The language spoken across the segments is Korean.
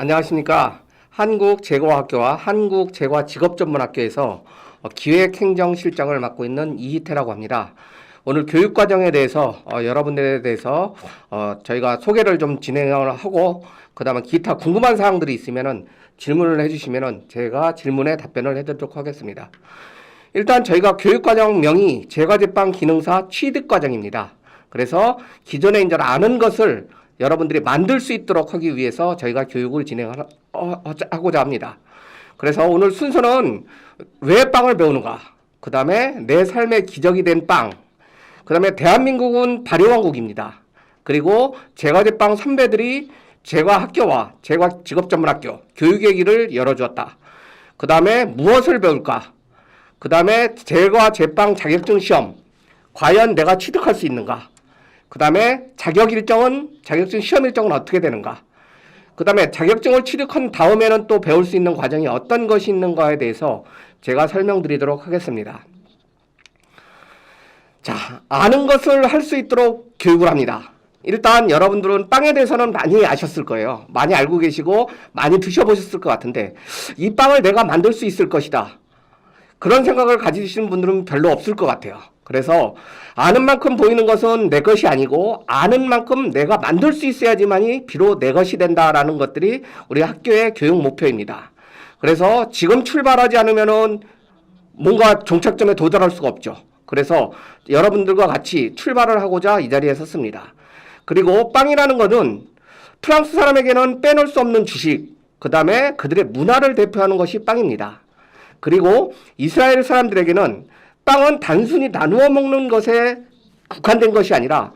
안녕하십니까. 한국제과학교와 한국제과직업전문학교에서 기획행정실장을 맡고 있는 이희태라고 합니다. 오늘 교육과정에 대해서 여러분들에 대해서 저희가 소개를 좀 진행을 하고 그 다음에 기타 궁금한 사항들이 있으면은 질문을 해주시면은 제가 질문에 답변을 해드리도록 하겠습니다. 일단 저희가 교육과정명이 제과제빵 기능사 취득과정입니다. 그래서 기존에 이제 아는 것을 여러분들이 만들 수 있도록 하기 위해서 저희가 교육을 진행하고자 합니다. 그래서 오늘 순서는 왜 빵을 배우는가, 그 다음에 내 삶의 기적이 된 빵, 그 다음에 대한민국은 발효왕국입니다. 그리고 제과제빵 선배들이 제과학교와 제과직업전문학교 교육의 길을 열어주었다. 그 다음에 무엇을 배울까, 그 다음에 제과제빵 자격증 시험 과연 내가 취득할 수 있는가, 그 다음에 자격증 시험 일정은 어떻게 되는가, 그 다음에 자격증을 취득한 다음에는 또 배울 수 있는 과정이 어떤 것이 있는가에 대해서 제가 설명드리도록 하겠습니다. 자, 아는 것을 할 수 있도록 교육을 합니다. 일단 여러분들은 빵에 대해서는 많이 아셨을 거예요. 많이 알고 계시고 많이 드셔보셨을 것 같은데 이 빵을 내가 만들 수 있을 것이다, 그런 생각을 가지시는 분들은 별로 없을 것 같아요. 그래서 아는 만큼 보이는 것은 내 것이 아니고 아는 만큼 내가 만들 수 있어야지만이 비록 내 것이 된다라는 것들이 우리 학교의 교육 목표입니다. 그래서 지금 출발하지 않으면은 뭔가 종착점에 도달할 수가 없죠. 그래서 여러분들과 같이 출발을 하고자 이 자리에 섰습니다. 그리고 빵이라는 것은 프랑스 사람에게는 빼놓을 수 없는 주식, 그 다음에 그들의 문화를 대표하는 것이 빵입니다. 그리고 이스라엘 사람들에게는 빵은 단순히 나누어 먹는 것에 국한된 것이 아니라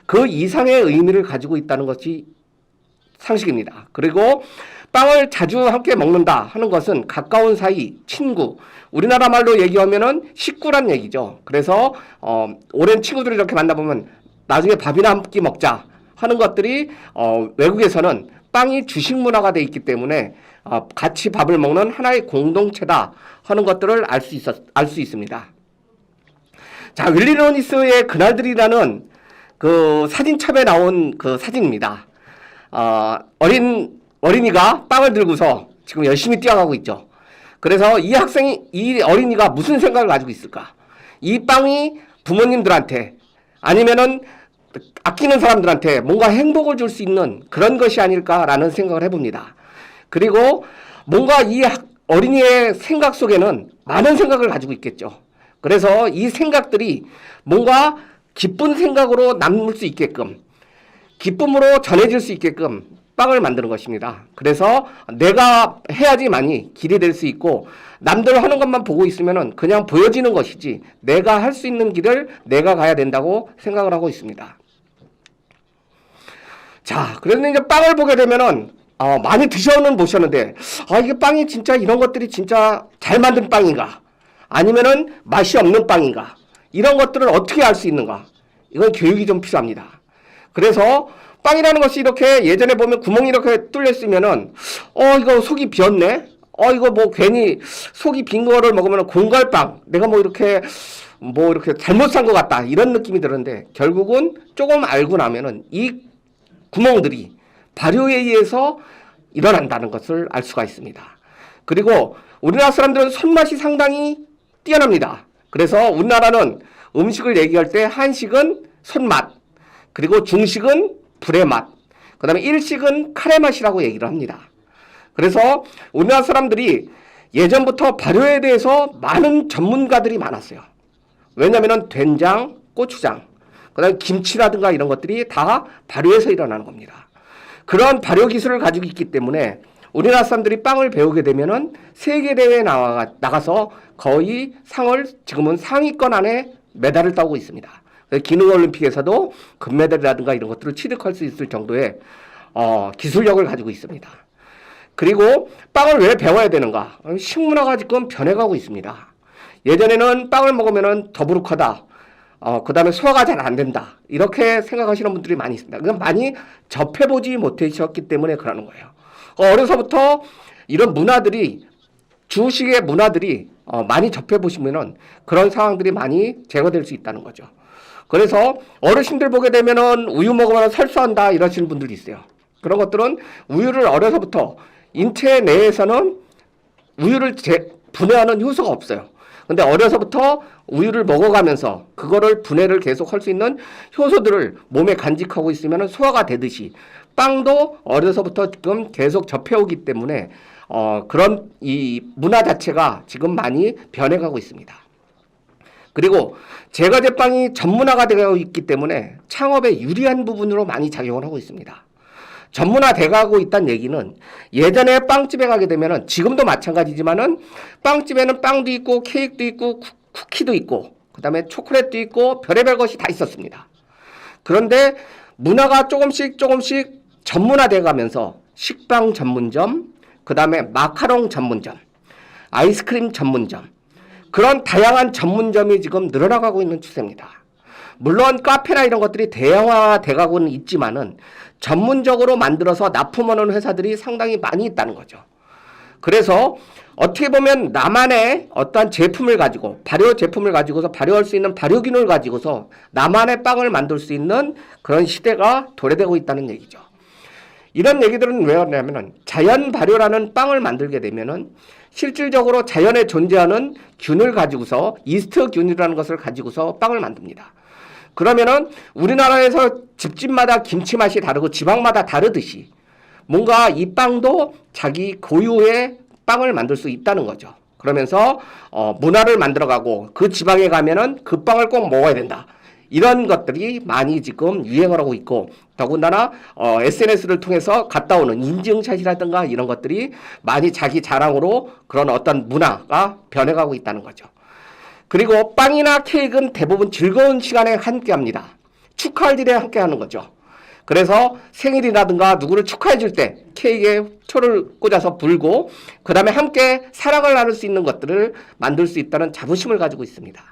그 이상의 의미를 가지고 있다는 것이 상식입니다. 그리고 빵을 자주 함께 먹는다 하는 것은 가까운 사이, 친구, 우리나라 말로 얘기하면은 식구란 얘기죠. 그래서 오랜 친구들을 이렇게 만나보면 나중에 밥이나 한 끼 먹자 하는 것들이 외국에서는 빵이 주식 문화가 돼 있기 때문에 같이 밥을 먹는 하나의 공동체다 하는 것들을 알 수 있습니다. 자, 윌리 로니스의 그날들이라는 그 사진첩에 나온 그 사진입니다. 어린이가 빵을 들고서 지금 열심히 뛰어가고 있죠. 그래서 이 어린이가 무슨 생각을 가지고 있을까? 이 빵이 부모님들한테 아니면은 아끼는 사람들한테 뭔가 행복을 줄 수 있는 그런 것이 아닐까라는 생각을 해봅니다. 그리고 뭔가 이 어린이의 생각 속에는 많은 생각을 가지고 있겠죠. 그래서 이 생각들이 뭔가 기쁜 생각으로 남을 수 있게끔, 기쁨으로 전해질 수 있게끔 빵을 만드는 것입니다. 그래서 내가 해야지만이 길이 될 수 있고 남들 하는 것만 보고 있으면 그냥 보여지는 것이지 내가 할 수 있는 길을 내가 가야 된다고 생각을 하고 있습니다. 자, 그래서 이제 빵을 보게 되면은 많이 보셨는데 이게 빵이 진짜 이런 것들이 진짜 잘 만든 빵인가, 아니면은 맛이 없는 빵인가, 이런 것들을 어떻게 알 수 있는가, 이건 교육이 좀 필요합니다. 그래서 빵이라는 것이 이렇게 예전에 보면 구멍이 이렇게 뚫려 있으면은 이거 속이 비었네, 이거 뭐 괜히 속이 빈 거를 먹으면 공갈빵, 내가 뭐 이렇게 잘못 산 것 같다, 이런 느낌이 드는데 결국은 조금 알고 나면은 이 구멍들이 발효에 의해서 일어난다는 것을 알 수가 있습니다. 그리고 우리나라 사람들은 손맛이 상당히 뛰어납니다. 그래서 우리나라는 음식을 얘기할 때 한식은 손맛, 그리고 중식은 불의 맛, 그 다음에 일식은 카레 맛이라고 얘기를 합니다. 그래서 우리나라 사람들이 예전부터 발효에 대해서 많은 전문가들이 많았어요. 왜냐하면 된장, 고추장, 그 다음에 김치라든가 이런 것들이 다 발효에서 일어나는 겁니다. 그런 발효 기술을 가지고 있기 때문에 우리나라 사람들이 빵을 배우게 되면은 세계대회에 나가서 거의 지금은 상위권 안에 메달을 따고 있습니다. 기능올림픽에서도 금메달이라든가 이런 것들을 취득할 수 있을 정도의 기술력을 가지고 있습니다. 그리고 빵을 왜 배워야 되는가? 식문화가 지금 변해가고 있습니다. 예전에는 빵을 먹으면 더부룩하다, 그 다음에 소화가 잘 안 된다, 이렇게 생각하시는 분들이 많이 있습니다. 그건 많이 접해보지 못하셨기 때문에 그러는 거예요. 어려서부터 이런 문화들이, 주식의 문화들이 많이 접해보시면은 그런 상황들이 많이 제거될 수 있다는 거죠. 그래서 어르신들 보게 되면은 우유 먹으면 설사한다 이러시는 분들이 있어요. 그런 것들은 우유를 어려서부터 인체 내에서는 우유를 분해하는 효소가 없어요. 근데 어려서부터 우유를 먹어가면서 그거를 분해를 계속 할 수 있는 효소들을 몸에 간직하고 있으면 소화가 되듯이 빵도 어려서부터 지금 계속 접해오기 때문에 그런 이 문화 자체가 지금 많이 변해가고 있습니다. 그리고 제과제빵이 전문화가 되어 있기 때문에 창업에 유리한 부분으로 많이 작용을 하고 있습니다. 전문화 돼가고 있다는 얘기는 예전에 빵집에 가게 되면은 지금도 마찬가지지만은 빵집에는 빵도 있고 케이크도 있고 쿠키도 있고 그다음에 초콜릿도 있고 별의별 것이 다 있었습니다. 그런데 문화가 조금씩 전문화돼 가면서 식빵 전문점, 그다음에 마카롱 전문점, 아이스크림 전문점 그런 다양한 전문점이 지금 늘어나가고 있는 추세입니다. 물론 카페나 이런 것들이 대형화돼 가고는 있지만은 전문적으로 만들어서 납품하는 회사들이 상당히 많이 있다는 거죠. 그래서 어떻게 보면 나만의 어떠한 제품을 가지고 발효 제품을 가지고서 발효할 수 있는 발효기능을 가지고서 나만의 빵을 만들 수 있는 그런 시대가 도래되고 있다는 얘기죠. 이런 얘기들은 왜 하냐면은 자연 발효라는 빵을 만들게 되면은 실질적으로 자연에 존재하는 균을 가지고서 이스트 균이라는 것을 가지고서 빵을 만듭니다. 그러면은 우리나라에서 집집마다 김치 맛이 다르고 지방마다 다르듯이 뭔가 이 빵도 자기 고유의 빵을 만들 수 있다는 거죠. 그러면서 문화를 만들어가고 그 지방에 가면은 그 빵을 꼭 먹어야 된다. 이런 것들이 많이 지금 유행을 하고 있고 더군다나 SNS를 통해서 갔다 오는 인증샷이라든가 이런 것들이 많이 자기 자랑으로 그런 어떤 문화가 변해가고 있다는 거죠. 그리고 빵이나 케이크는 대부분 즐거운 시간에 함께 합니다. 축하할 일에 함께 하는 거죠. 그래서 생일이라든가 누구를 축하해 줄 때 케이크에 초를 꽂아서 불고 그 다음에 함께 사랑을 나눌 수 있는 것들을 만들 수 있다는 자부심을 가지고 있습니다.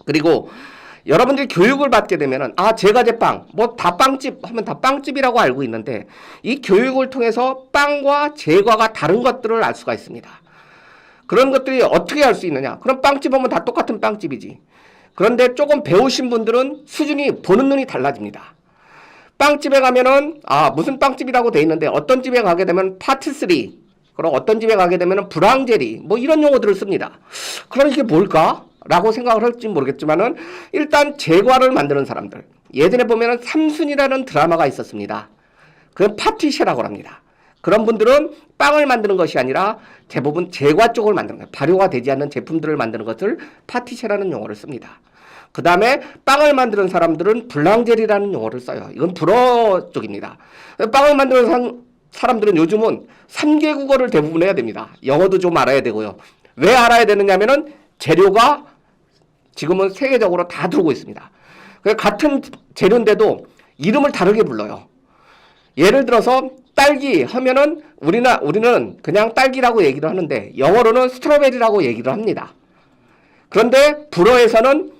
그리고 여러분들이 교육을 받게 되면은 제과제빵 뭐 다 빵집 하면 다 빵집이라고 알고 있는데 이 교육을 통해서 빵과 제과가 다른 것들을 알 수가 있습니다. 그런 것들이 어떻게 알 수 있느냐? 그럼 빵집 오면 다 똑같은 빵집이지. 그런데 조금 배우신 분들은 수준이 보는 눈이 달라집니다. 빵집에 가면은 무슨 빵집이라고 돼 있는데 어떤 집에 가게 되면 파티스리 그럼 어떤 집에 가게 되면 브랑제리 뭐 이런 용어들을 씁니다. 그럼 이게 뭘까? 라고 생각을 할지 모르겠지만은 일단 제과를 만드는 사람들 예전에 보면은 삼순이라는 드라마가 있었습니다. 그건 파티셰라고 합니다. 그런 분들은 빵을 만드는 것이 아니라 대부분 제과 쪽을 만드는 거예요. 발효가 되지 않는 제품들을 만드는 것을 파티셰라는 용어를 씁니다. 그 다음에 빵을 만드는 사람들은 블랑제리라는 용어를 써요. 이건 불어 쪽입니다. 빵을 만드는 사람들은 요즘은 3개 국어를 대부분 해야 됩니다. 영어도 좀 알아야 되고요. 왜 알아야 되느냐면은 재료가 지금은 세계적으로 다 들어오고 있습니다. 같은 재료인데도 이름을 다르게 불러요. 예를 들어서 딸기 하면은 우리는 그냥 딸기라고 얘기를 하는데 영어로는 스트로베리라고 얘기를 합니다. 그런데 불어에서는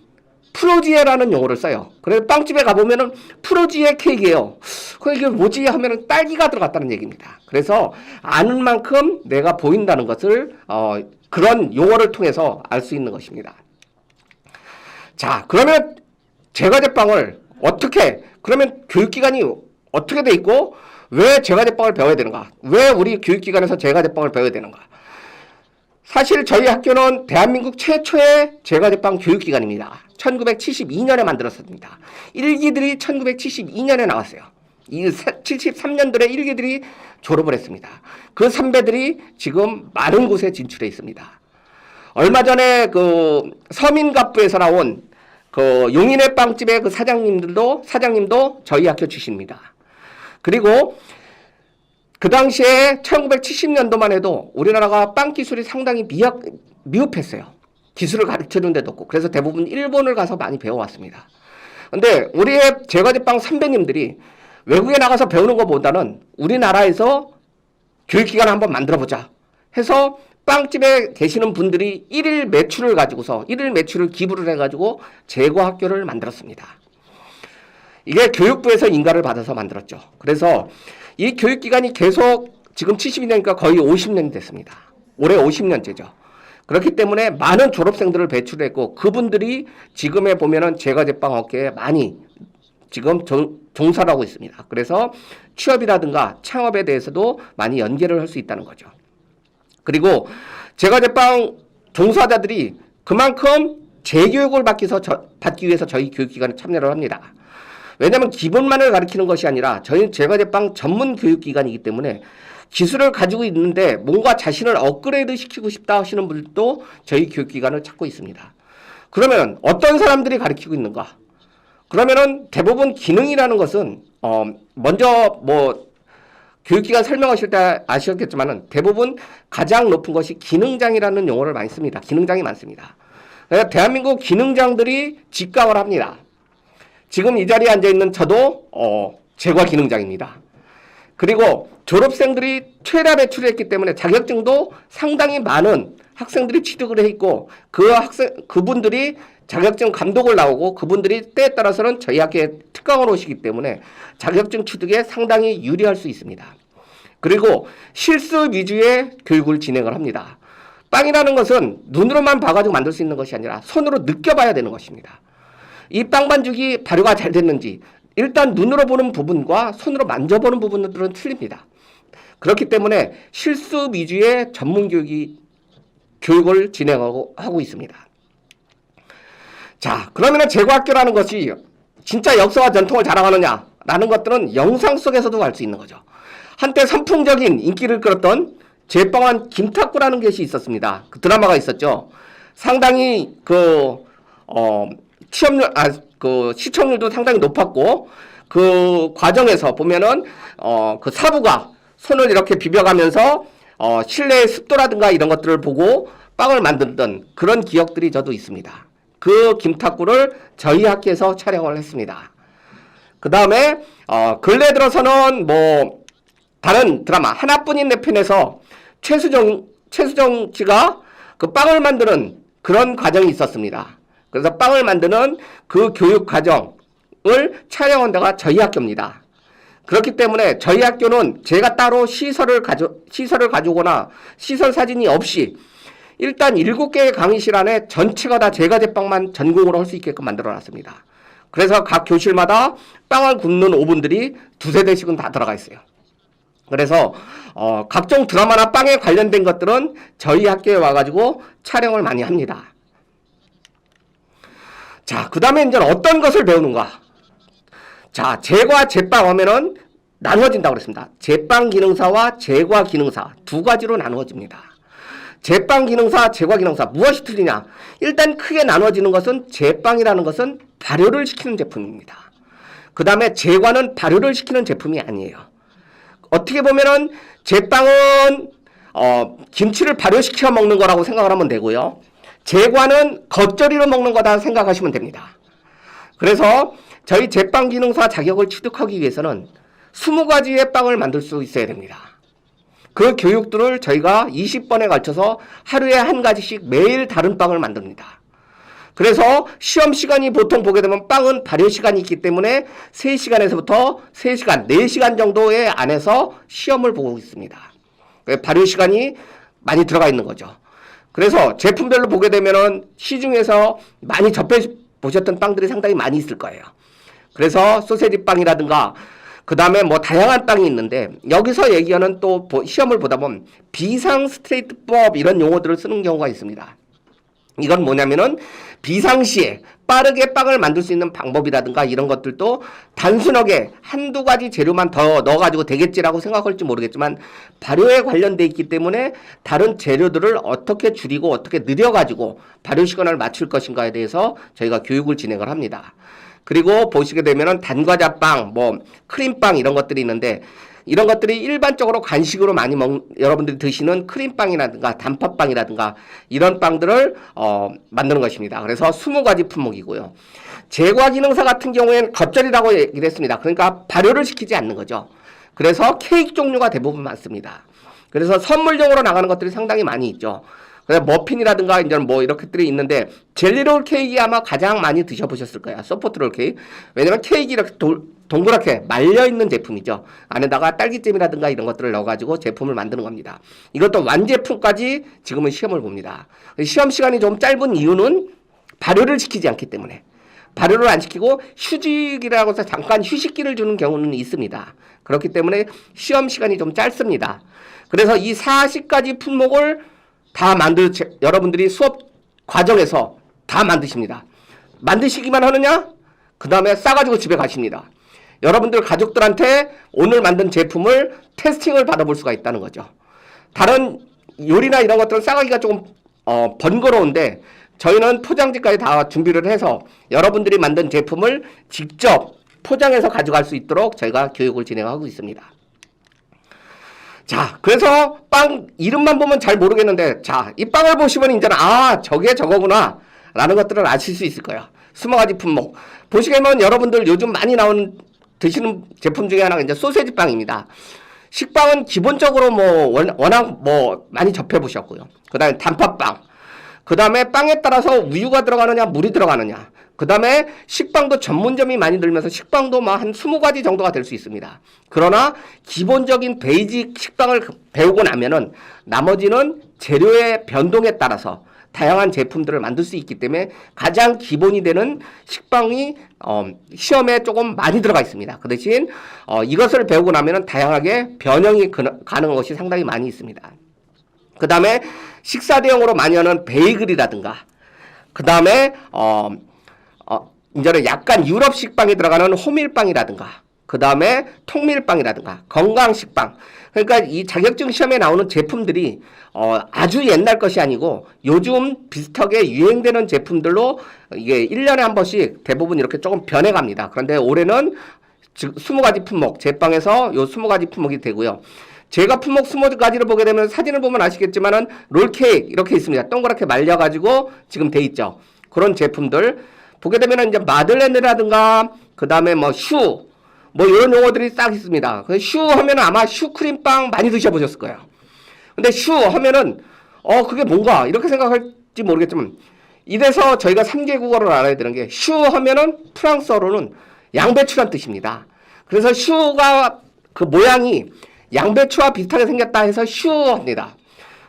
프로지에라는 용어를 써요. 그래서 빵집에 가보면은 프로지에 케이크예요. 이게 뭐지 하면은 딸기가 들어갔다는 얘기입니다. 그래서 아는 만큼 내가 보인다는 것을 그런 용어를 통해서 알 수 있는 것입니다. 자, 그러면 제과제빵을 그러면 교육기관이 어떻게 돼 있고 왜 제과제빵을 배워야 되는가? 왜 우리 교육기관에서 제과제빵을 배워야 되는가? 사실 저희 학교는 대한민국 최초의 제과제빵 교육기관입니다. 1972년에 만들었습니다. 1기들이 1972년에 나왔어요. 이 73년도에 1기들이 졸업을 했습니다. 그 선배들이 지금 많은 곳에 진출해 있습니다. 얼마 전에 그 서민갑부에서 나온 그 용인의 빵집의 그 사장님도 저희 학교 출신입니다. 그리고 그 당시에 1970년도만 해도 우리나라가 빵 기술이 상당히 미흡했어요. 기술을 가르쳐준 데도 없고. 그래서 대부분 일본을 가서 많이 배워왔습니다. 근데 우리의 제과제빵 선배님들이 외국에 나가서 배우는 것보다는 우리나라에서 교육기관을 한번 만들어보자 해서 빵집에 계시는 분들이 1일 매출을 기부를 해가지고 제과학교를 만들었습니다. 이게 교육부에서 인가를 받아서 만들었죠. 그래서 이 교육기관이 계속 지금 70년이니까 거의 50년이 됐습니다. 올해 50년째죠. 그렇기 때문에 많은 졸업생들을 배출했고 그분들이 지금에 보면은 제과제빵 업계에 많이 지금 종사를 하고 있습니다. 그래서 취업이라든가 창업에 대해서도 많이 연계를 할 수 있다는 거죠. 그리고 제과제빵 종사자들이 그만큼 재교육을 받기 위해서 저희 교육기관에 참여를 합니다. 왜냐하면 기본만을 가르치는 것이 아니라 저희는 제과제빵 전문 교육기관이기 때문에 기술을 가지고 있는데 뭔가 자신을 업그레이드 시키고 싶다 하시는 분들도 저희 교육기관을 찾고 있습니다. 그러면 어떤 사람들이 가르치고 있는가? 그러면은 대부분 기능이라는 것은 먼저 뭐 교육기관 설명하실 때 아시겠지만은 대부분 가장 높은 것이 기능장이라는 용어를 많이 씁니다. 기능장이 많습니다. 그래서 대한민국 기능장들이 직강을 합니다. 지금 이 자리에 앉아 있는 저도 제과 기능장입니다. 그리고 졸업생들이 최다 배출을 했기 때문에 자격증도 상당히 많은 학생들이 취득을 해 있고 그분들이 자격증 감독을 나오고 그분들이 때에 따라서는 저희 학교에 특강을 오시기 때문에 자격증 취득에 상당히 유리할 수 있습니다. 그리고 실습 위주의 교육을 진행을 합니다. 빵이라는 것은 눈으로만 봐가지고 만들 수 있는 것이 아니라 손으로 느껴봐야 되는 것입니다. 이 빵 반죽이 발효가 잘 됐는지 일단 눈으로 보는 부분과 손으로 만져보는 부분들은 틀립니다. 그렇기 때문에 실습 위주의 전문 교육을 진행하고 있습니다. 자, 그러면 제과학교라는 것이 진짜 역사와 전통을 자랑하느냐라는 것들은 영상 속에서도 알 수 있는 거죠. 한때 선풍적인 인기를 끌었던 제빵왕 김탁구라는 것이 있었습니다. 그 드라마가 있었죠. 상당히 시청률도 상당히 높았고 그 과정에서 보면은 그 사부가 손을 이렇게 비벼가면서 실내의 습도라든가 이런 것들을 보고 빵을 만들던 그런 기억들이 저도 있습니다. 그 김탁구를 저희 학교에서 촬영을 했습니다. 그 다음에 근래 들어서는 뭐 다른 드라마 하나뿐인 내 편에서 최수정 씨가 그 빵을 만드는 그런 과정이 있었습니다. 그래서 빵을 만드는 그 교육 과정을 촬영한 데가 저희 학교입니다. 그렇기 때문에 저희 학교는 제가 따로 시설을 가져오거나 시설 사진이 없이 일단 7개의 강의실 안에 전체가 다 제과제빵만 전공으로 할 수 있게끔 만들어놨습니다. 그래서 각 교실마다 빵을 굽는 오븐들이 2~3대씩은 다 들어가 있어요. 그래서 각종 드라마나 빵에 관련된 것들은 저희 학교에 와가지고 촬영을 많이 합니다. 자, 그 다음에 이제 어떤 것을 배우는가? 자, 제과, 제빵 하면은 나누어진다고 그랬습니다. 제빵 기능사와 제과 기능사 두 가지로 나누어집니다. 제빵 기능사, 제과 기능사 무엇이 틀리냐? 일단 크게 나누어지는 것은 제빵이라는 것은 발효를 시키는 제품입니다. 그 다음에 제과는 발효를 시키는 제품이 아니에요. 어떻게 보면은 제빵은 김치를 발효시켜 먹는 거라고 생각을 하면 되고요. 제과는 겉절이로 먹는 거다 생각하시면 됩니다. 그래서 저희 제빵 기능사 자격을 취득하기 위해서는 20가지의 빵을 만들 수 있어야 됩니다. 그 교육들을 저희가 20번에 걸쳐서 하루에 한 가지씩 매일 다른 빵을 만듭니다. 그래서 시험 시간이 보통 보게 되면 빵은 발효 시간이 있기 때문에 3시간에서부터 3시간, 4시간 정도의 안에서 시험을 보고 있습니다. 발효 시간이 많이 들어가 있는 거죠. 그래서 제품별로 보게 되면은 시중에서 많이 접해보셨던 빵들이 상당히 많이 있을 거예요. 그래서 소세지 빵이라든가 그 다음에 뭐 다양한 빵이 있는데 여기서 얘기하는 또 시험을 보다 보면 비상 스트레이트법 이런 용어들을 쓰는 경우가 있습니다. 이건 뭐냐면은 비상시에 빠르게 빵을 만들 수 있는 방법이라든가 이런 것들도 단순하게 한두 가지 재료만 더 넣어가지고 되겠지라고 생각할지 모르겠지만 발효에 관련돼 있기 때문에 다른 재료들을 어떻게 줄이고 어떻게 늘려가지고 발효 시간을 맞출 것인가에 대해서 저희가 교육을 진행을 합니다. 그리고 보시게 되면은 단과자빵, 뭐 크림빵 이런 것들이 있는데 이런 것들이 일반적으로 간식으로 많이 여러분들이 드시는 크림빵이라든가 단팥빵이라든가 이런 빵들을 만드는 것입니다. 그래서 20가지 품목이고요. 제과 기능사 같은 경우에는 겉절이라고 얘기를 했습니다. 그러니까 발효를 시키지 않는 거죠. 그래서 케이크 종류가 대부분 많습니다. 그래서 선물용으로 나가는 것들이 상당히 많이 있죠. 그래서 머핀이라든가 이제 뭐 이렇게들이 있는데 젤리롤 케이크 아마 가장 많이 드셔보셨을 거예요. 소포트롤 케이크. 왜냐면 케이크 이렇게 동그랗게 말려있는 제품이죠. 안에다가 딸기잼이라든가 이런 것들을 넣어가지고 제품을 만드는 겁니다. 이것도 완제품까지 지금은 시험을 봅니다. 시험 시간이 좀 짧은 이유는 발효를 시키지 않기 때문에 발효를 안 시키고 휴직이라고 해서 잠깐 휴식기를 주는 경우는 있습니다. 그렇기 때문에 시험 시간이 좀 짧습니다. 그래서 이 40가지 품목을 다 여러분들이 수업 과정에서 다 만드십니다. 만드시기만 하느냐? 그 다음에 싸가지고 집에 가십니다. 여러분들 가족들한테 오늘 만든 제품을 테스팅을 받아볼 수가 있다는 거죠. 다른 요리나 이런 것들은 싸가기가 조금 번거로운데 저희는 포장지까지 다 준비를 해서 여러분들이 만든 제품을 직접 포장해서 가져갈 수 있도록 저희가 교육을 진행하고 있습니다. 자, 그래서 빵 이름만 보면 잘 모르겠는데, 자, 이 빵을 보시면 이제는 저게 저거구나 라는 것들을 아실 수 있을 거예요. 20가지 품목. 보시면 여러분들 요즘 많이 나오는 드시는 제품 중에 하나가 이제 소세지 빵입니다. 식빵은 기본적으로 워낙 많이 접해보셨고요. 그 다음에 단팥빵. 그 다음에 빵에 따라서 우유가 들어가느냐, 물이 들어가느냐. 그 다음에 식빵도 전문점이 많이 들면서 식빵도 한 20가지 정도가 될 수 있습니다. 그러나 기본적인 베이직 식빵을 배우고 나면은 나머지는 재료의 변동에 따라서 다양한 제품들을 만들 수 있기 때문에 가장 기본이 되는 식빵이 시험에 조금 많이 들어가 있습니다. 그 대신 이것을 배우고 나면은 다양하게 변형이 가능한 것이 상당히 많이 있습니다. 그 다음에 식사 대용으로 많이 하는 베이글이라든가, 그 다음에 이제는 약간 유럽 식빵이 들어가는 호밀빵이라든가, 그 다음에 통밀빵이라든가, 건강식빵. 그러니까 이 자격증 시험에 나오는 제품들이 아주 옛날 것이 아니고 요즘 비슷하게 유행되는 제품들로 이게 1년에 한 번씩 대부분 이렇게 조금 변해갑니다. 그런데 올해는 20가지 품목, 제빵에서 요 20가지 품목이 되고요. 제가 품목 20가지를 보게 되면 사진을 보면 아시겠지만은 롤케이크 이렇게 있습니다. 동그랗게 말려가지고 지금 돼 있죠. 그런 제품들 보게 되면 이제 마들렌이라든가, 그 다음에 슈, 이런 용어들이 싹 있습니다. 슈 하면은 아마 슈크림빵 많이 드셔보셨을 거예요. 근데 슈 하면은, 그게 뭔가, 이렇게 생각할지 모르겠지만, 이래서 저희가 3개 국어를 알아야 되는 게, 슈 하면은 프랑스어로는 양배추란 뜻입니다. 그래서 슈가 그 모양이 양배추와 비슷하게 생겼다 해서 슈 합니다.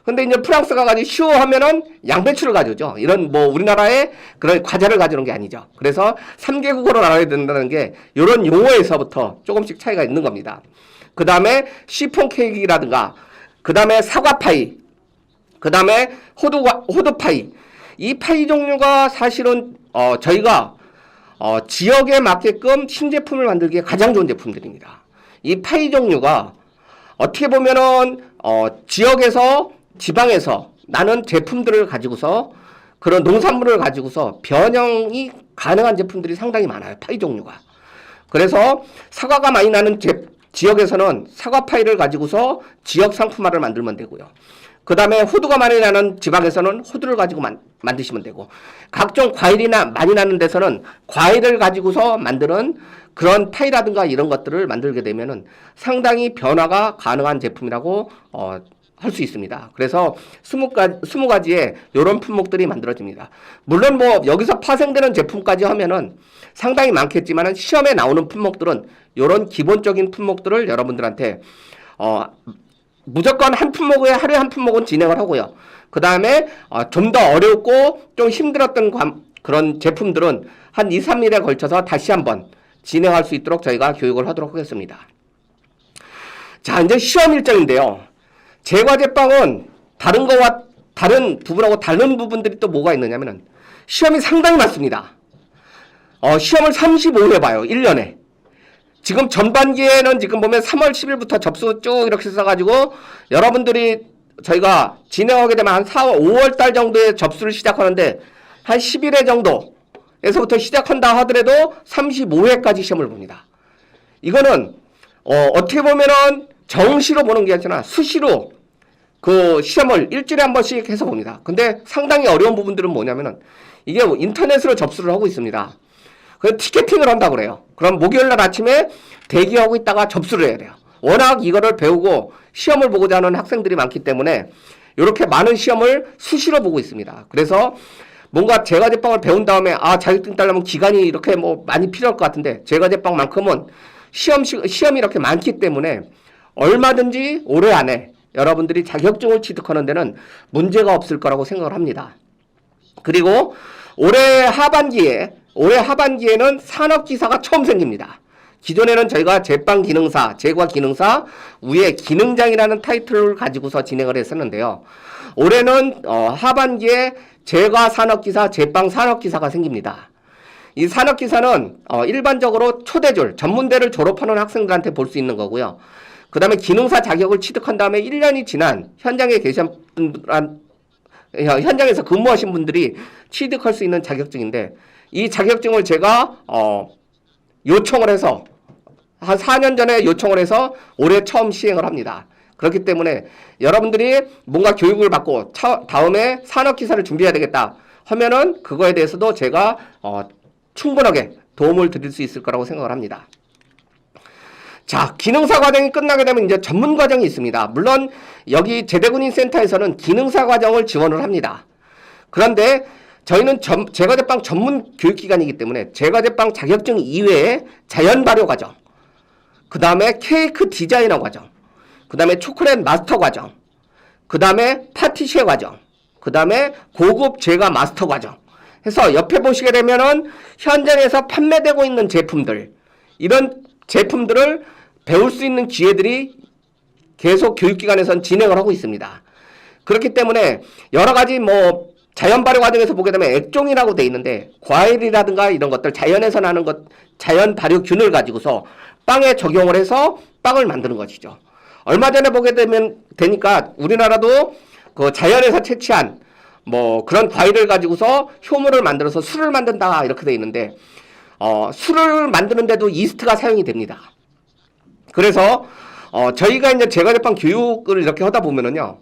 근데 이제 프랑스 가가지고 슈 하면은 양배추를 가져오죠. 이런 우리나라의 그런 과자를 가져오는 게 아니죠. 그래서 3개 국어를 알아야 된다는 게 이런 용어에서부터 조금씩 차이가 있는 겁니다. 그 다음에 시폰 케이크라든가, 그 다음에 사과파이, 그 다음에 호두파이. 이 파이 종류가 사실은 저희가 지역에 맞게끔 신제품을 만들기에 가장 좋은 제품들입니다. 이 파이 종류가 어떻게 보면은 지역에서 지방에서 나는 제품들을 가지고서 그런 농산물을 가지고서 변형이 가능한 제품들이 상당히 많아요. 파이 종류가. 그래서 사과가 많이 나는 지역에서는 사과파이를 가지고서 지역 상품화를 만들면 되고요. 그 다음에 호두가 많이 나는 지방에서는 호두를 가지고 만드시면 되고, 각종 과일이나 많이 나는 데서는 과일을 가지고서 만드는 그런 파이라든가 이런 것들을 만들게 되면은 상당히 변화가 가능한 제품이라고 할 수 있습니다. 그래서 20가지의 이런 품목들이 만들어집니다. 물론 여기서 파생되는 제품까지 하면은 상당히 많겠지만은 시험에 나오는 품목들은 이런 기본적인 품목들을 여러분들한테 무조건 한 품목에 하루에 한 품목은 진행을 하고요. 그 다음에 좀 더 어렵고 좀 힘들었던 그런 제품들은 한 2, 3일에 걸쳐서 다시 한번 진행할 수 있도록 저희가 교육을 하도록 하겠습니다. 자, 이제 시험 일정인데요. 제과제빵은 다른 부분하고 다른 부분들이 또 뭐가 있느냐면은 시험이 상당히 많습니다. 시험을 35회 봐요. 1년에. 지금 전반기에는 지금 보면 3월 10일부터 접수 쭉 이렇게 써가지고 여러분들이 저희가 진행하게 되면 한 4월, 5월 달 정도에 접수를 시작하는데 한 11회 정도에서부터 시작한다 하더라도 35회까지 시험을 봅니다. 이거는 어떻게 보면은 정시로 보는 게 아니라 수시로 그 시험을 일주일에 한 번씩 해서 봅니다. 근데 상당히 어려운 부분들은 뭐냐면은 이게 인터넷으로 접수를 하고 있습니다. 그래서 티켓팅을 한다고 그래요. 그럼 목요일날 아침에 대기하고 있다가 접수를 해야 돼요. 워낙 이거를 배우고 시험을 보고자 하는 학생들이 많기 때문에 이렇게 많은 시험을 수시로 보고 있습니다. 그래서 뭔가 제과제빵을 배운 다음에 자격증 따려면 기간이 이렇게 많이 필요할 것 같은데 제과제빵만큼은 시험이 이렇게 많기 때문에 얼마든지 올해 안에 여러분들이 자격증을 취득하는 데는 문제가 없을 거라고 생각을 합니다. 그리고 올해 하반기에는 산업기사가 처음 생깁니다. 기존에는 저희가 제빵 기능사, 제과 기능사, 위에 기능장이라는 타이틀을 가지고서 진행을 했었는데요. 올해는 하반기에 제과 산업기사, 제빵 산업기사가 생깁니다. 이 산업기사는 일반적으로 초대줄, 전문대를 졸업하는 학생들한테 볼 수 있는 거고요. 그 다음에 기능사 자격을 취득한 다음에 1년이 지난 현장에서 근무하신 분들이 취득할 수 있는 자격증인데, 이 자격증을 제가 요청을 해서 한 4년 전에 요청을 해서 올해 처음 시행을 합니다. 그렇기 때문에 여러분들이 뭔가 교육을 받고 다음에 산업기사를 준비해야 되겠다 하면은 그거에 대해서도 제가 충분하게 도움을 드릴 수 있을 거라고 생각을 합니다. 자, 기능사 과정이 끝나게 되면 이제 전문 과정이 있습니다. 물론 여기 제대군인센터에서는 기능사 과정을 지원을 합니다. 그런데 저희는 제과제빵 전문 교육기관이기 때문에 제과제빵 자격증 이외에 자연발효 과정, 그 다음에 케이크 디자이너 과정, 그 다음에 초콜릿 마스터 과정, 그 다음에 파티시에 과정, 그 다음에 고급 제과 마스터 과정 해서 옆에 보시게 되면은 현장에서 판매되고 있는 제품들, 이런 제품들을 배울 수 있는 기회들이 계속 교육기관에서는 진행을 하고 있습니다. 그렇기 때문에 여러 가지 자연 발효 과정에서 보게 되면 액종이라고 돼 있는데, 과일이라든가 이런 것들, 자연에서 나는 것, 자연 발효균을 가지고서 빵에 적용을 해서 빵을 만드는 것이죠. 얼마 전에 보게 되니까 우리나라도 그 자연에서 채취한 그런 과일을 가지고서 효모를 만들어서 술을 만든다 이렇게 돼 있는데, 술을 만드는데도 이스트가 사용이 됩니다. 그래서 저희가 이제 제과제빵 교육을 이렇게 하다 보면은요,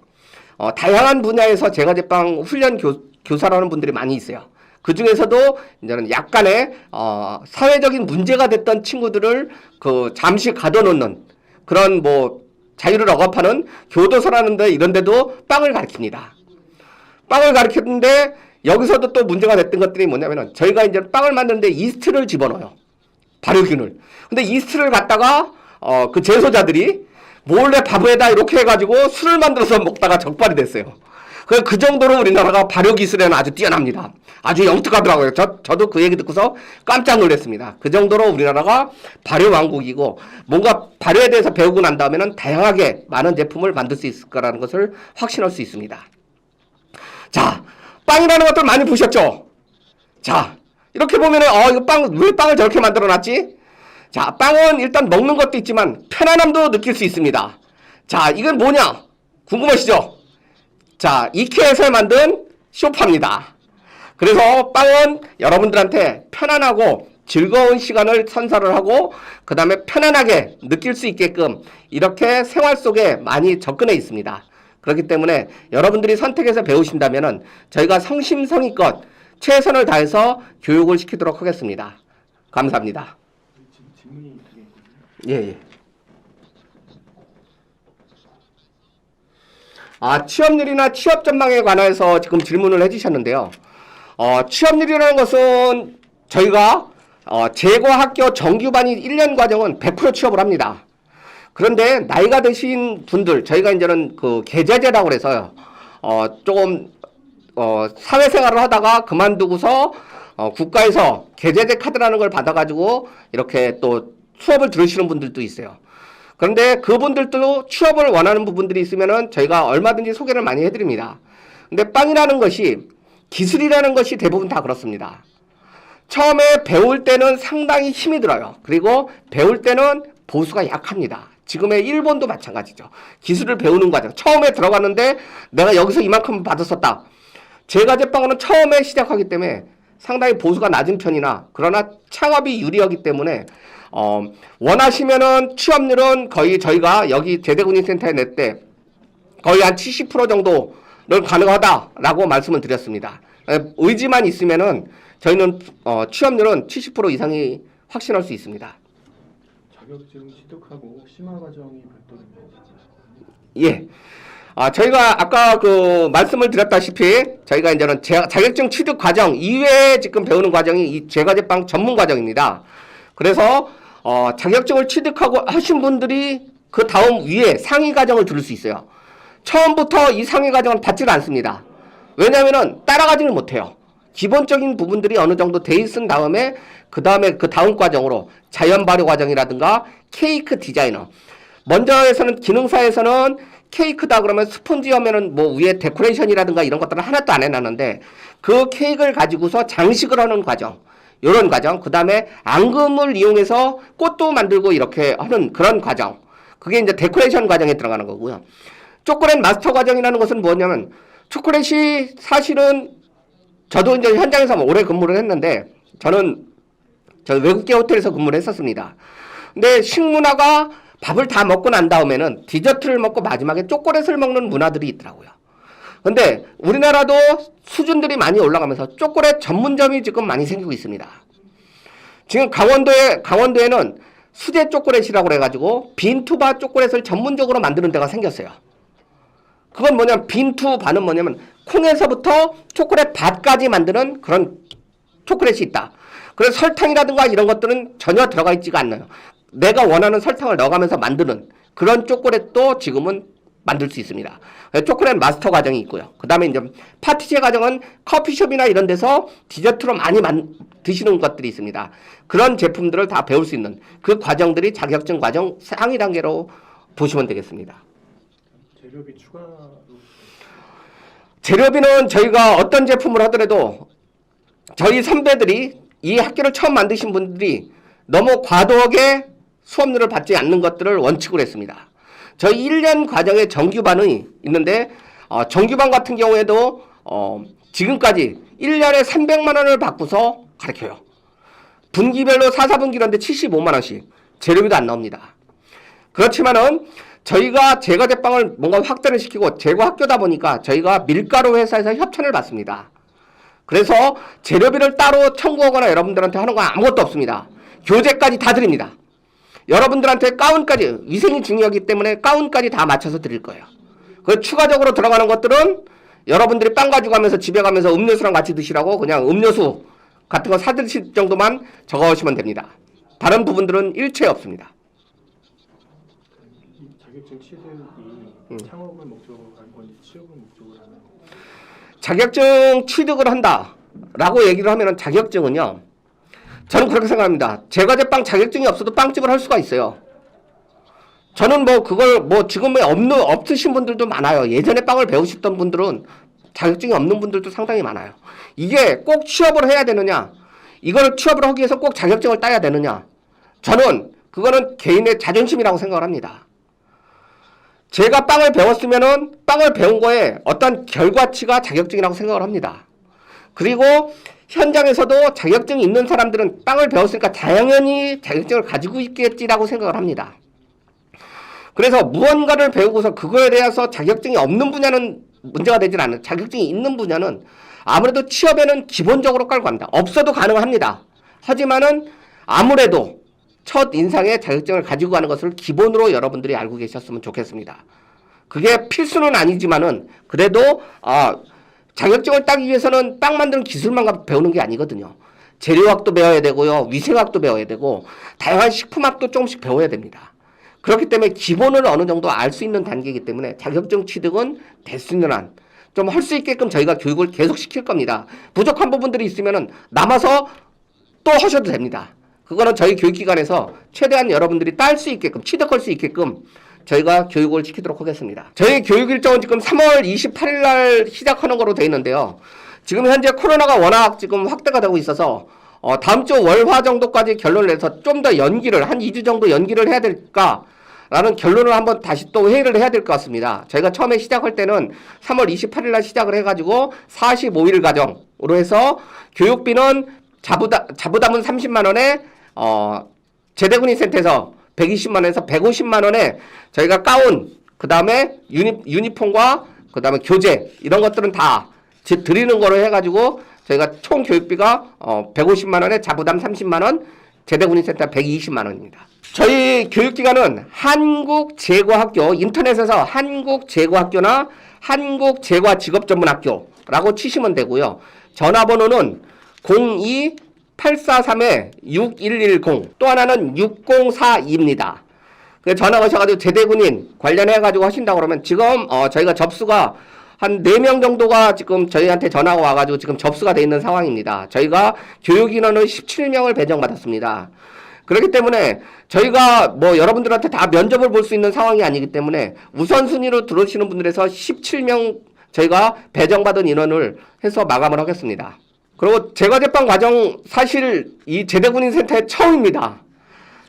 다양한 분야에서 제과제빵 훈련 교사라는 분들이 많이 있어요. 그 중에서도 이제는 약간의 사회적인 문제가 됐던 친구들을 잠시 가둬놓는 그런 자유를 억압하는 교도소라는 데, 이런 데도 빵을 가르칩니다. 빵을 가르쳤는데 여기서도 또 문제가 됐던 것들이 뭐냐면은, 저희가 이제 빵을 만드는데 이스트를 집어넣어요. 발효균을. 근데 이스트를 갖다가 그 제소자들이 몰래 밥에다 이렇게 해가지고 술을 만들어서 먹다가 적발이 됐어요. 그 정도로 우리나라가 발효 기술에는 아주 뛰어납니다. 아주 영특하더라고요. 저도 그 얘기 듣고서 깜짝 놀랐습니다. 그 정도로 우리나라가 발효 왕국이고, 뭔가 발효에 대해서 배우고 난 다음에는 다양하게 많은 제품을 만들 수 있을 거라는 것을 확신할 수 있습니다. 자, 빵이라는 것들 많이 보셨죠? 자, 이렇게 보면은 이거 왜 빵을 저렇게 만들어 놨지? 자, 빵은 일단 먹는 것도 있지만 편안함도 느낄 수 있습니다. 자, 이건 뭐냐? 궁금하시죠? 자, 이케아에서 만든 소파입니다. 그래서 빵은 여러분들한테 편안하고 즐거운 시간을 선사를 하고, 그 다음에 편안하게 느낄 수 있게끔 이렇게 생활 속에 많이 접근해 있습니다. 그렇기 때문에 여러분들이 선택해서 배우신다면은 저희가 성심성의껏 최선을 다해서 교육을 시키도록 하겠습니다. 감사합니다. 예. 취업률이나 취업 전망에 관해서 지금 질문을 해주셨는데요. 취업률이라는 것은 저희가 제과학교 정규반이 1년 과정은 100% 취업을 합니다. 그런데 나이가 드신 분들, 저희가 이제는 그 계좌제라고 그래서요, 조금 사회생활을 하다가 그만두고서 국가에서 계좌제 카드라는 걸 받아가지고 이렇게 또 수업을 들으시는 분들도 있어요. 그런데 그분들도 취업을 원하는 부분들이 있으면은 저희가 얼마든지 소개를 많이 해드립니다. 근데 빵이라는 것이, 기술이라는 것이 대부분 다 그렇습니다. 처음에 배울 때는 상당히 힘이 들어요. 그리고 배울 때는 보수가 약합니다. 지금의 일본도 마찬가지죠. 기술을 배우는 과정, 처음에 들어갔는데 내가 여기서 이만큼 받았었다. 제과제빵은 처음에 시작하기 때문에 상당히 보수가 낮은 편이나, 그러나 창업이 유리하기 때문에 원하시면은 취업률은 거의 저희가 여기 제대군인센터에 낼 때 거의 한 70% 정도를 가능하다라고 말씀을 드렸습니다. 의지만 있으면은 저희는 취업률은 70% 이상이 확신할 수 있습니다. 자격증 취득하고 심화 과정이 별도입니다. 예. 저희가 아까 말씀을 드렸다시피 저희가 이제는 자격증 취득 과정 이외에 지금 배우는 과정이 이 제과제빵 전문 과정입니다. 그래서 자격증을 취득하고 하신 분들이 그 다음 위에 상위 과정을 들을 수 있어요. 처음부터 이 상위 과정을 받지를 않습니다. 왜냐하면은 따라가지를 못해요. 기본적인 부분들이 어느 정도 돼 있은 다음에 그 다음 과정으로 자연 발효 과정이라든가 케이크 디자이너. 먼저에서는 기능사에서는 케이크다 그러면 스펀지 하면은 뭐 위에 데코레이션이라든가 이런 것들은 하나도 안 해놨는데 그 케이크를 가지고서 장식을 하는 과정. 요런 과정. 그 다음에 앙금을 이용해서 꽃도 만들고 이렇게 하는 그런 과정. 그게 이제 데코레이션 과정에 들어가는 거고요. 초콜릿 마스터 과정이라는 것은 뭐냐면 초콜릿이 사실은 저도 이제 현장에서 오래 근무를 했는데 저는 외국계 호텔에서 근무를 했었습니다. 근데 식문화가 밥을 다 먹고 난 다음에는 디저트를 먹고 마지막에 초콜릿을 먹는 문화들이 있더라고요. 근데 우리나라도 수준들이 많이 올라가면서 초콜릿 전문점이 지금 많이 생기고 있습니다. 지금 강원도에는 수제 초콜릿이라고 그래가지고 빈투바 초콜릿을 전문적으로 만드는 데가 생겼어요. 그건 뭐냐면 빈투바는 뭐냐면 콩에서부터 초콜릿 밭까지 만드는 그런 초콜릿이 있다. 그래서 설탕이라든가 이런 것들은 전혀 들어가 있지가 않나요. 내가 원하는 설탕을 넣어가면서 만드는 그런 초콜릿도 지금은 만들 수 있습니다. 초콜릿 마스터 과정이 있고요. 그 다음에 이제 파티시에 과정은 커피숍이나 이런 데서 디저트로 많이 드시는 것들이 있습니다. 그런 제품들을 다 배울 수 있는 그 과정들이 자격증 과정 상위 단계로 보시면 되겠습니다. 재료비 추가로 재료비는 저희가 어떤 제품을 하더라도 저희 선배들이 이 학교를 처음 만드신 분들이 너무 과도하게 수업료를 받지 않는 것들을 원칙으로 했습니다. 저희 1년 과정에 정규반이 있는데 정규반 같은 경우에도 지금까지 1년에 300만 원을 받고서 가르쳐요. 분기별로 4, 4분기라는데 75만 원씩 재료비도 안 나옵니다. 그렇지만은 저희가 제과 제빵을 뭔가 확대를 시키고 제과 학교다 보니까 저희가 밀가루 회사에서 협찬을 받습니다. 그래서 재료비를 따로 청구하거나 여러분들한테 하는 건 아무것도 없습니다. 교재까지 다 드립니다. 여러분들한테 가운까지 위생이 중요하기 때문에 가운까지 다 맞춰서 드릴 거예요. 그 추가적으로 들어가는 것들은 여러분들이 빵 가지고 가면서 집에 가면서 음료수랑 같이 드시라고 그냥 음료수 같은 거 사드실 정도만 적어오시면 됩니다. 다른 부분들은 일체 없습니다. 이 자격증 취득이 창업을 목적으로 한 건지 취업을 목적으로 하는 건지. 자격증 취득을 한다라고 얘기를 하면은 자격증은요. 저는 그렇게 생각합니다. 제과 제빵 자격증이 없어도 빵집을 할 수가 있어요. 저는 뭐 그걸 뭐 지금에 없으신 분들도 많아요. 예전에 빵을 배우셨던 분들은 자격증이 없는 분들도 상당히 많아요. 이게 꼭 취업을 해야 되느냐? 이걸 취업을 하기 위해서 꼭 자격증을 따야 되느냐? 저는 그거는 개인의 자존심이라고 생각을 합니다. 제가 빵을 배웠으면은 빵을 배운 거에 어떤 결과치가 자격증이라고 생각을 합니다. 그리고 현장에서도 자격증이 있는 사람들은 빵을 배웠으니까 당연히 자격증을 가지고 있겠지라고 생각을 합니다. 그래서 무언가를 배우고서 그거에 대해서 자격증이 없는 분야는 문제가 되질 않아요. 자격증이 있는 분야는 아무래도 취업에는 기본적으로 깔고 합니다. 없어도 가능합니다. 하지만은 아무래도 첫 인상에 자격증을 가지고 가는 것을 기본으로 여러분들이 알고 계셨으면 좋겠습니다. 그게 필수는 아니지만은 그래도 자격증을 따기 위해서는 빵 만드는 기술만 배우는 게 아니거든요. 재료학도 배워야 되고요. 위생학도 배워야 되고 다양한 식품학도 조금씩 배워야 됩니다. 그렇기 때문에 기본을 어느 정도 알 수 있는 단계이기 때문에 자격증 취득은 될 수 있는 한 좀 할 수 있게끔 저희가 교육을 계속 시킬 겁니다. 부족한 부분들이 있으면은 남아서 또 하셔도 됩니다. 그거는 저희 교육기관에서 최대한 여러분들이 딸 수 있게끔 취득할 수 있게끔 저희가 교육을 시키도록 하겠습니다. 저희 교육 일정은 지금 3월 28일 날 시작하는 거로 되어 있는데요. 지금 현재 코로나가 워낙 지금 확대가 되고 있어서 다음 주 월화 정도까지 결론을 내서 좀 더 연기를 한 2주 정도 연기를 해야 될까라는 결론을 한번 다시 또 회의를 해야 될 것 같습니다. 저희가 처음에 시작할 때는 3월 28일 날 시작을 해가지고 45일 과정으로 해서 교육비는 자부담은 30만 원에 제대군인센터에서 120만 원에서 150만 원에 저희가 가운, 그 다음에 유니폼과 그 다음에 교재 이런 것들은 다 드리는 거로 해가지고 저희가 총 교육비가 150만 원에 자부담 30만 원, 제대군인센터 120만 원입니다. 저희 교육기관은 한국제과학교, 인터넷에서 한국제과학교나 한국제과직업전문학교라고 치시면 되고요. 전화번호는 02-843-6110, 또 하나는 6042입니다. 전화 오셔가지고 제대군인 관련해가지고 하신다고 그러면 지금 저희가 접수가 한 4명 정도가 지금 저희한테 전화가 와가지고 지금 접수가 돼 있는 상황입니다. 저희가 교육 인원을 17명을 배정받았습니다. 그렇기 때문에 저희가 뭐 여러분들한테 다 면접을 볼 수 있는 상황이 아니기 때문에 우선순위로 들어오시는 분들에서 17명 저희가 배정받은 인원을 해서 마감을 하겠습니다. 그리고 제과제빵 과정 사실 이 제대군인센터에 처음입니다.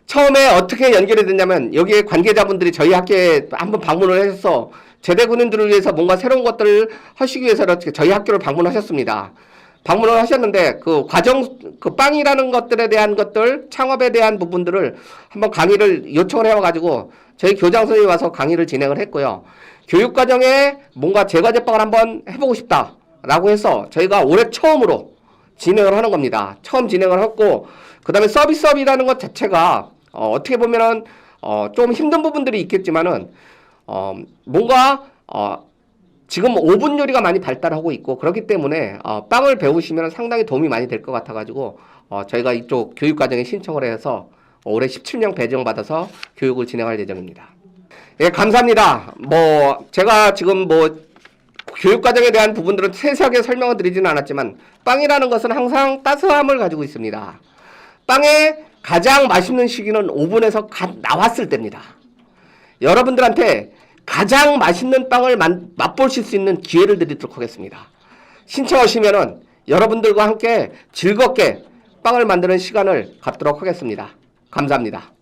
처음에 어떻게 연결이 됐냐면 여기에 관계자분들이 저희 학교에 한번 방문을 해서 제대군인들을 위해서 뭔가 새로운 것들을 하시기 위해서 이렇게 저희 학교를 방문하셨습니다. 방문을 하셨는데 그 과정 그 빵이라는 것들에 대한 것들 창업에 대한 부분들을 한번 강의를 요청을 해와가지고 저희 교장 선생님이 와서 강의를 진행을 했고요. 교육 과정에 뭔가 제과제빵을 한번 해보고 싶다라고 해서 저희가 올해 처음으로 진행을 하는 겁니다. 처음 진행을 했고 그 다음에 서비스업이라는 것 자체가 어떻게 보면은 좀 힘든 부분들이 있겠지만은 뭔가 지금 오븐 요리가 많이 발달하고 있고 그렇기 때문에 빵을 배우시면 상당히 도움이 많이 될 것 같아가지고 저희가 이쪽 교육 과정에 신청을 해서 올해 17명 배정받아서 교육을 진행할 예정입니다. 예, 감사합니다. 뭐 제가 지금 뭐 교육 과정에 대한 부분들은 세세하게 설명을 드리지는 않았지만 빵이라는 것은 항상 따스함을 가지고 있습니다. 빵의 가장 맛있는 시기는 오븐에서 갓 나왔을 때입니다. 여러분들한테 가장 맛있는 빵을 맛보실 수 있는 기회를 드리도록 하겠습니다. 신청하시면은 여러분들과 함께 즐겁게 빵을 만드는 시간을 갖도록 하겠습니다. 감사합니다.